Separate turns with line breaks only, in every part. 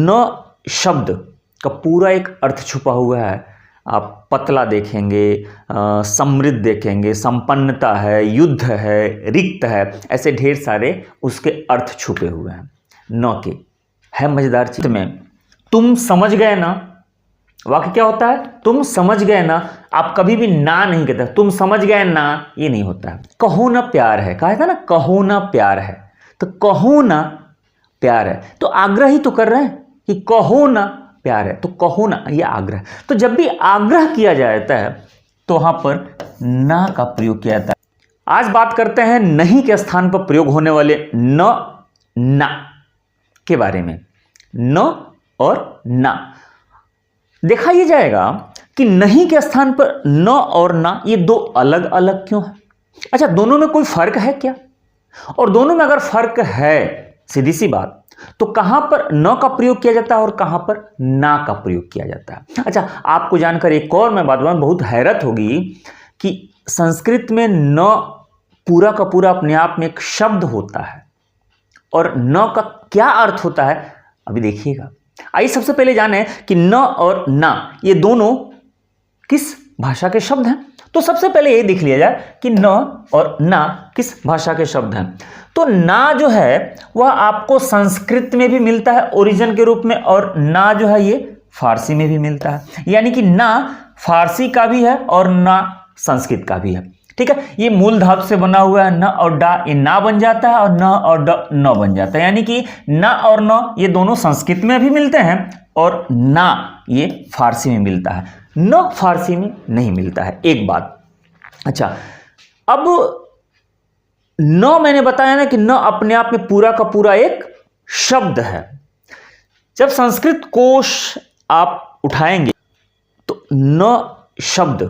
न शब्द का पूरा एक अर्थ छुपा हुआ है। आप पतला देखेंगे, समृद्ध देखेंगे, संपन्नता है, युद्ध है, रिक्त है, ऐसे ढेर सारे उसके अर्थ छुपे हुए हैं न के। है मजेदार चीज में, तुम समझ गए ना, वाक्य क्या होता है? तुम समझ गए ना। आप कभी भी ना नहीं कहते, तुम समझ गए ना, ये नहीं होता है। कहो ना प्यार है, कहा था ना, कहो ना प्यार है, तो कहो ना प्यार है, तो आग्रह ही तो कर रहे हैं कि कहो ना प्यार है, तो कहो ना, ये आग्रह। तो जब भी आग्रह किया जाता है तो वहां पर ना का प्रयोग किया जाता है। आज बात करते हैं नहीं के स्थान पर प्रयोग होने वाले न, ना के बारे में। न और ना देखा ये जाएगा कि नहीं के स्थान पर न और ना, ये दो अलग अलग क्यों है? अच्छा, दोनों में कोई फर्क है क्या? और दोनों में अगर फर्क है, सीधी सी बात, तो कहां पर न का प्रयोग किया जाता है और कहां पर ना का प्रयोग किया जाता है? अच्छा, आपको जानकर एक और मैं बात बताऊं, बहुत हैरत होगी कि संस्कृत में न पूरा का पूरा अपने आप में एक शब्द होता है और न का क्या अर्थ होता है, अभी देखिएगा। आइए सबसे पहले जाने कि न और ना ये दोनों किस भाषा के शब्द हैं। तो सबसे पहले ये देख लिया जाए कि न और ना किस भाषा के शब्द हैं। तो ना जो है वह आपको संस्कृत में भी मिलता है ओरिजिन के रूप में, और ना जो है ये फारसी में भी मिलता है। यानी कि ना फारसी का भी है और ना संस्कृत का भी है। ठीक है, ये मूल धातु से बना हुआ है, न और डा, ये ना बन जाता है, और न और ड न बन जाता है। यानी कि ना और न ये दोनों संस्कृत में भी मिलते हैं और ना ये फारसी में मिलता है, न फारसी में नहीं मिलता है। एक बात। अच्छा, अब न मैंने बताया ना कि न अपने आप में पूरा का पूरा एक शब्द है। जब संस्कृत कोश आप उठाएंगे तो न शब्द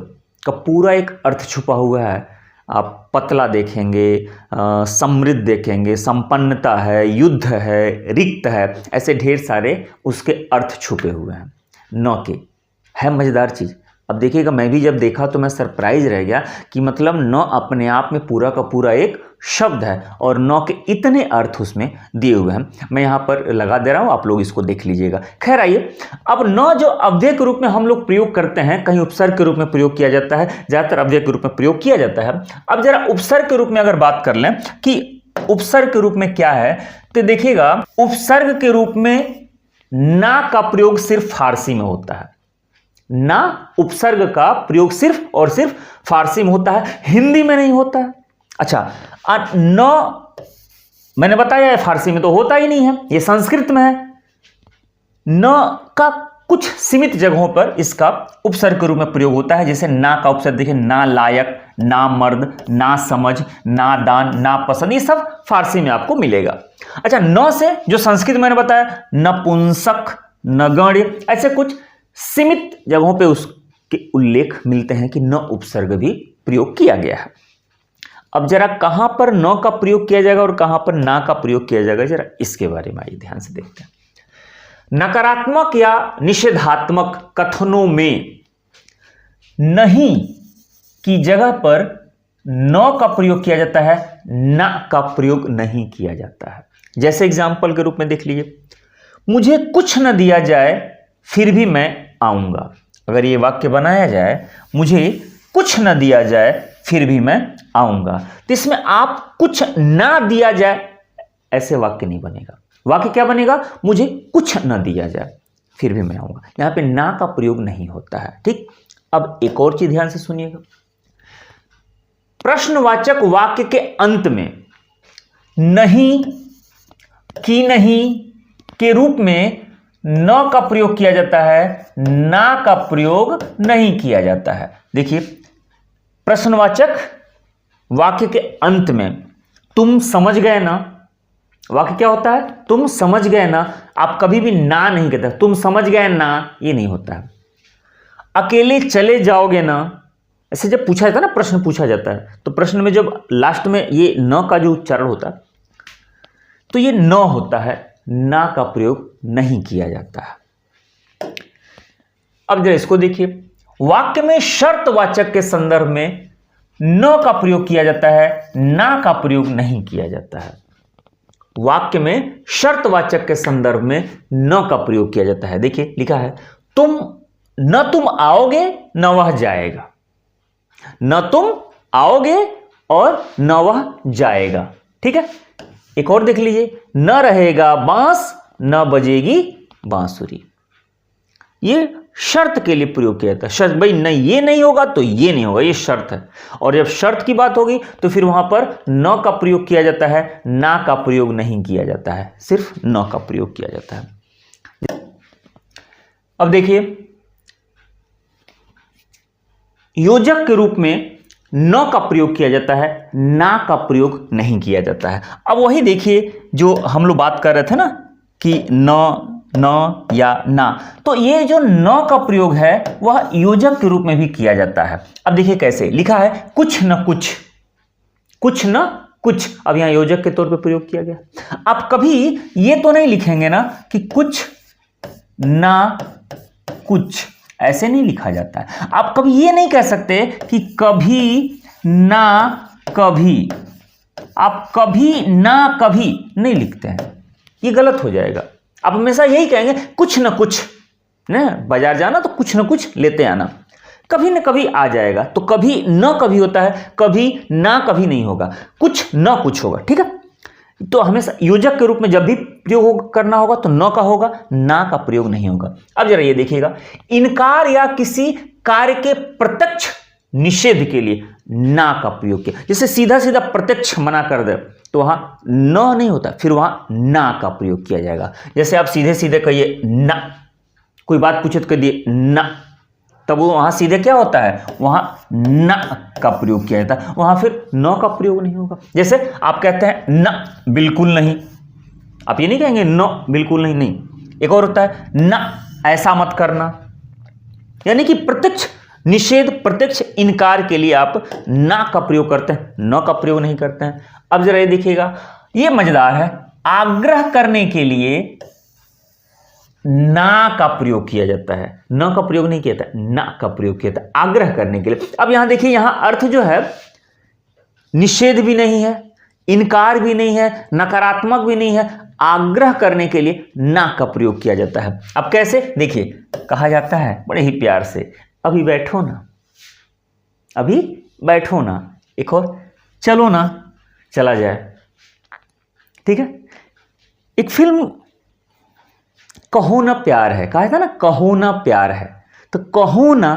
का पूरा एक अर्थ छुपा हुआ है। आप पतला देखेंगे, समृद्ध देखेंगे, संपन्नता है, युद्ध है, रिक्त है, ऐसे ढेर सारे उसके अर्थ छुपे हुए हैं न के। है मजेदार चीज। अब देखिएगा, मैं भी जब देखा तो मैं सरप्राइज रह गया कि मतलब न अपने आप में पूरा का पूरा एक शब्द है और न के इतने अर्थ उसमें दिए हुए हैं। मैं यहाँ पर लगा दे रहा हूँ, आप लोग इसको देख लीजिएगा। खैर आइए, अब न जो अव्यय के रूप में हम लोग प्रयोग करते हैं, कहीं उपसर्ग के रूप में प्रयोग किया जाता है, ज्यादातर अव्यय के रूप में प्रयोग किया जाता है। अब जरा उपसर्ग के रूप में अगर बात कर लें कि उपसर्ग के रूप में क्या है, तो देखिएगा उपसर्ग के रूप में ना का प्रयोग सिर्फ फारसी में होता है। ना उपसर्ग का प्रयोग सिर्फ और सिर्फ फारसी में होता है, हिंदी में नहीं होता है। अच्छा, न मैंने बताया है फारसी में तो होता ही नहीं है, ये संस्कृत में है। न का कुछ सीमित जगहों पर इसका उपसर्ग के रूप में प्रयोग होता है। जैसे ना का उपसर्ग देखिए, ना लायक, ना मर्द, ना समझ, ना दान, ना पसंद, ये सब फारसी में आपको मिलेगा। अच्छा, न से जो संस्कृत में मैंने बताया, नपुंसक, नगण्य, ऐसे कुछ सीमित जगहों पे उसके उल्लेख मिलते हैं कि न उपसर्ग भी प्रयोग किया गया है। अब जरा कहां पर न का प्रयोग किया जाएगा और कहां पर ना का प्रयोग किया जाएगा, जरा इसके बारे में आइए ध्यान से देखते हैं। नकारात्मक या निषेधात्मक कथनों में नहीं की जगह पर न का प्रयोग किया जाता है, ना का प्रयोग नहीं किया जाता है। जैसे एग्जाम्पल के रूप में देख लीजिए, मुझे कुछ न दिया जाए फिर भी मैं आऊंगा। अगर ये वाक्य बनाया जाए, मुझे कुछ न दिया जाए फिर भी मैं आऊंगा, तो इसमें आप कुछ ना दिया जाए ऐसे वाक्य नहीं बनेगा। वाक्य क्या बनेगा? मुझे कुछ न दिया जाए फिर भी मैं आऊंगा। यहां पे ना का प्रयोग नहीं होता है। ठीक, अब एक और चीज ध्यान से सुनिएगा। प्रश्नवाचक वाक्य के अंत में नहीं, कि नहीं के रूप में न का प्रयोग किया जाता है, ना का प्रयोग नहीं किया जाता है। देखिए, प्रश्नवाचक वाक्य के अंत में तुम समझ गए ना, वाक्य क्या होता है? तुम समझ गए ना। आप कभी भी ना नहीं कहते, तुम समझ गए ना, ये नहीं होता है। अकेले चले जाओगे ना, ऐसे जब पूछा जाता है ना, प्रश्न पूछा जाता है, तो प्रश्न में जब लास्ट में ये न का जो उच्चारण होता है, तो ये न होता है, ना का प्रयोग नहीं किया जाता है। अब जरा इसको देखिए, वाक्य में शर्तवाचक के संदर्भ में न का प्रयोग किया जाता है, ना का प्रयोग नहीं किया जाता है। वाक्य में शर्तवाचक के संदर्भ में न का प्रयोग किया जाता है। देखिए लिखा है, तुम आओगे न वह जाएगा, न तुम आओगे और न वह जाएगा। ठीक है, एक और देख लीजिए, न रहेगा बांस न बजेगी बांसुरी। ये शर्त के लिए प्रयोग किया जाता है। शर्त, भाई नहीं ये नहीं होगा तो ये नहीं होगा, ये शर्त है। और जब शर्त की बात होगी तो फिर वहां पर न का प्रयोग किया जाता है, ना का प्रयोग नहीं किया जाता है, सिर्फ न का प्रयोग किया जाता है। अब देखिए, योजक के रूप में न का प्रयोग किया जाता है, ना का प्रयोग नहीं किया जाता है। अब वही देखिए जो हम लोग बात कर रहे थे ना कि न या ना, तो ये जो न का प्रयोग है वह योजक के रूप में भी किया जाता है। अब देखिए कैसे लिखा है, कुछ न कुछ, कुछ न कुछ। अब यहां योजक के तौर पे प्रयोग किया गया। आप कभी ये तो नहीं लिखेंगे ना कि कुछ ना कुछ, ऐसे नहीं लिखा जाता है। आप कभी ये नहीं कह सकते कि कभी ना कभी, आप कभी ना कभी नहीं लिखते हैं, ये गलत हो जाएगा। आप हमेशा यही कहेंगे कुछ न कुछ, ना बाजार जाना तो कुछ न कुछ लेते आना, कभी न कभी आ जाएगा। तो कभी न कभी होता है, कभी ना कभी नहीं होगा, कुछ न कुछ होगा। ठीक है, तो हमेशा योजक के रूप में जब भी प्रयोग करना होगा तो न का होगा, ना का प्रयोग नहीं होगा। अब जरा ये देखिएगा, इनकार या किसी कार्य के प्रत्यक्ष निषेध के लिए ना का प्रयोग किया। जैसे सीधा सीधा प्रत्यक्ष मना कर दे तो वहां न नहीं होता, फिर वहां ना का प्रयोग किया जाएगा। जैसे आप सीधे सीधे कहिए ना, कोई बात पूछे तो कह दिए ना, तब वो वहां सीधे क्या होता है, वहां ना का प्रयोग किया जाता है, वहां फिर न का प्रयोग नहीं होगा। जैसे आप कहते हैं ना बिल्कुल नहीं, आप ये नहीं कहेंगे नो बिल्कुल नहीं, नहीं। एक और होता है ना ऐसा मत करना, यानी कि प्रत्यक्ष निषेध, प्रत्यक्ष इनकार के लिए आप ना का प्रयोग करते हैं, न का प्रयोग नहीं करते हैं। अब जरा ये देखिएगा, ये मजेदार है, आग्रह करने के लिए ना का प्रयोग किया जाता है, न का प्रयोग नहीं किया जाता, ना का प्रयोग किया जाता है आग्रह करने के लिए। अब यहां देखिए, यहां अर्थ जो है निषेध भी नहीं है, इनकार भी नहीं है, नकारात्मक भी नहीं है, आग्रह करने के लिए ना का प्रयोग किया जाता है। अब कैसे, देखिए कहा जाता है बड़े ही प्यार से, अभी बैठो ना, अभी बैठो ना, एक और चलो ना चला जाए। ठीक है, एक फिल्म कहो ना प्यार है, कहा था ना कहो ना प्यार है, तो कहो ना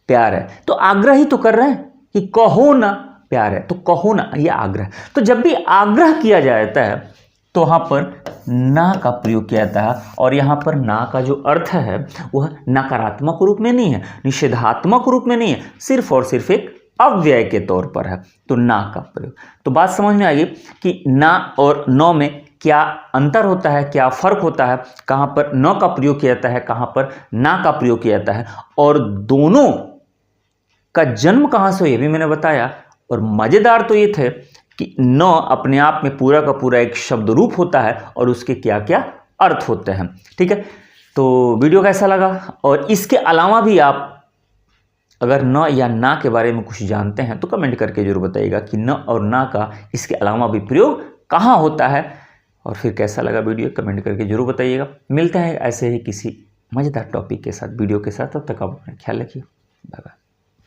प्यार है तो आग्रह ही तो कर रहे हैं कि कहो ना प्यार है, तो कहो ना, ये आग्रह। तो जब भी आग्रह किया जाता है तो वहां पर ना का प्रयोग किया जाता है, और यहां पर ना का जो अर्थ है वह नकारात्मक रूप में नहीं है, निषेधात्मक रूप में नहीं है, सिर्फ और सिर्फ एक अव्यय के तौर पर है, तो ना का प्रयोग। तो बात समझ में आ गई कि ना और न में क्या अंतर होता है, क्या फर्क होता है, कहां पर न का प्रयोग किया जाता है, कहां पर ना का प्रयोग किया जाता है, और दोनों का जन्म कहां से, ये भी मैंने बताया। और मजेदार तो ये थे कि न अपने आप में पूरा का पूरा एक शब्द रूप होता है और उसके क्या क्या अर्थ होते हैं। ठीक है, तो वीडियो कैसा लगा, और इसके अलावा भी आप अगर न या ना के बारे में कुछ जानते हैं तो कमेंट करके जरूर बताइएगा कि न और ना का इसके अलावा भी प्रयोग कहाँ होता है, और फिर कैसा लगा वीडियो कमेंट करके जरूर बताइएगा। मिलते हैं ऐसे ही किसी मज़ेदार टॉपिक के साथ, वीडियो के साथ, तब तक आप अपना ख्याल रखिए। Bye bye.